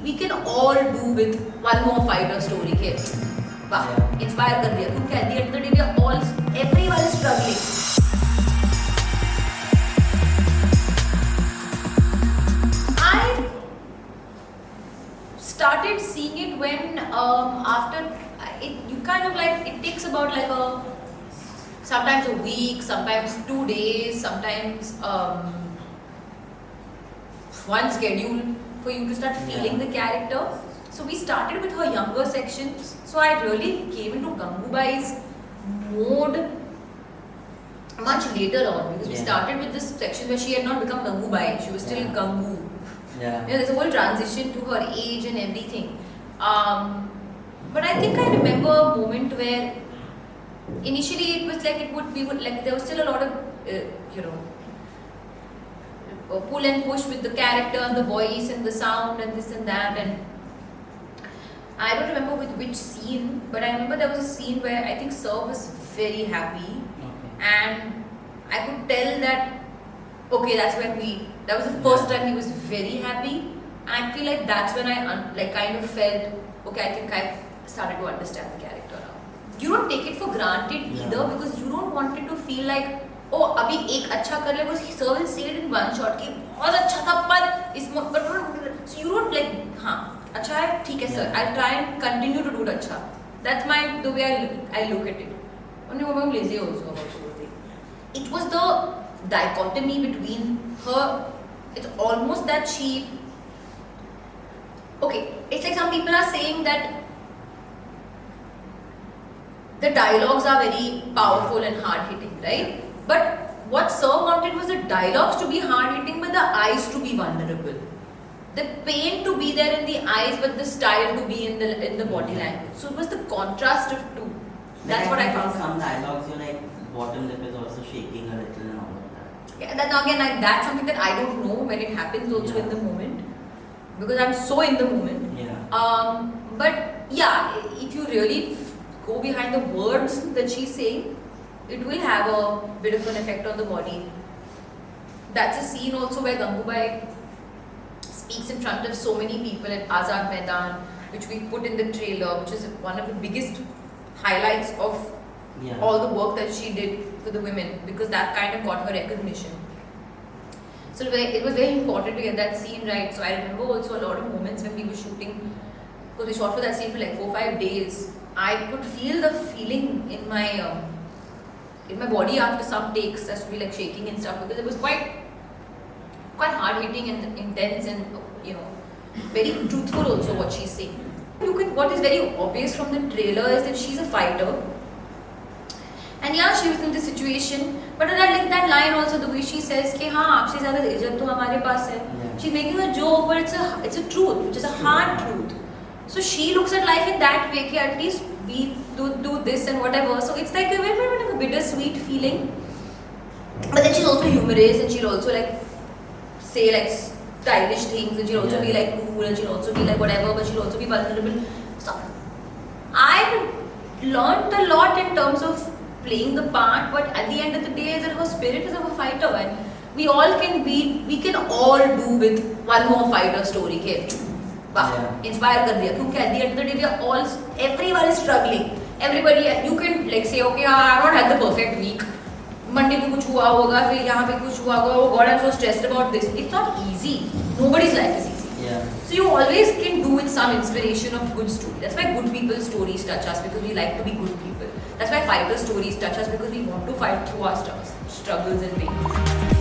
we can all do with one more fighter story के वाह inspire कर दिया क्योंकि at the end of the day we are all everyone is struggling. I started seeing it when after it you kind of like it takes about like a sometimes a week, sometimes 2 days, sometimes one schedule for you to start feeling the character. So we started with her younger sections. So I really came into Gangubai's mode much later on because we started with this section where she had not become Gangubai. She was still Gangu. Yeah. There's a whole transition to her age and everything. But I think I remember a moment where initially it was like there was still a lot of pull and push with the character and the voice and the sound and this and that, and I don't remember with which scene, but I remember there was a scene where I think Sir was very happy, and I could tell that that was the first time he was very happy, and I feel like that's when I kind of felt I think I've started to understand the character now. You don't take it for granted either because you don't want it to feel like अभी एक अच्छा कर ले because Sir will say it in one shot कि बहुत अच्छा था पर इसमें so you don't like हाँ अच्छा है ठीक है sir I'll try and continue to do it अच्छा. That's the way I look at it. Only I'm lazy also about it. It was the dichotomy between her. It's almost that she it's like some people are saying that the dialogues are very powerful and hard-hitting, right? But what Sir wanted was the dialogues to be hard-hitting, but the eyes to be vulnerable. The pain to be there in the eyes, but the style to be in the body language. So it was the contrast of two. That's what I found. Some dialogues, bottom lip is also shaking a little and all of that. Yeah, that's something that I don't know when it happens also in the moment, because I'm so in the moment. Yeah. But yeah, if you really go behind the words that she's saying, it will have a bit of an effect on the body. That's a scene also where Gangubai speaks in front of so many people at Azad Maidan, which we put in the trailer, which is one of the biggest highlights of all the work that she did for the women, because that kind of got her recognition. So it was very important to get that scene right. So I remember also a lot of moments when we were shooting, because we shot for that scene for like 4-5 days. I could feel the feeling in my body after some takes as to be like shaking and stuff, because it was quite hard hitting and intense and very truthful also what she's saying. What is very obvious from the trailer is that she's a fighter, and she was in this situation, but I like that line also, the way she says कि हाँ आपसे ज़्यादा इज्जत तो हमारे पास है. She's making a joke, but it's a truth, which is a hard truth. So she looks at life in that way, at least we do this and whatever. So it's like a bittersweet feeling. But then she's also humorous, and she'll also say stylish things, and she'll also be cool, and she'll also be whatever, but she'll also be vulnerable. So I learned a lot in terms of playing the part, but at the end of the day, that her spirit is of a fighter, and we can all do with one more fighter story के inspire कर दिया क्योंकि at the end of the day everyone is struggling. Everybody, you can say I've not had the perfect week. Monday को कुछ हुआ होगा, फिर यहाँ पे कुछ हुआ होगा. Oh God, I'm so stressed about this. It's not easy. Nobody's life is easy. Yeah. So you always can do with some inspiration of good story. That's why good people's stories touch us, because we like to be good people. That's why fighter stories touch us, because we want to fight through our struggles and pains.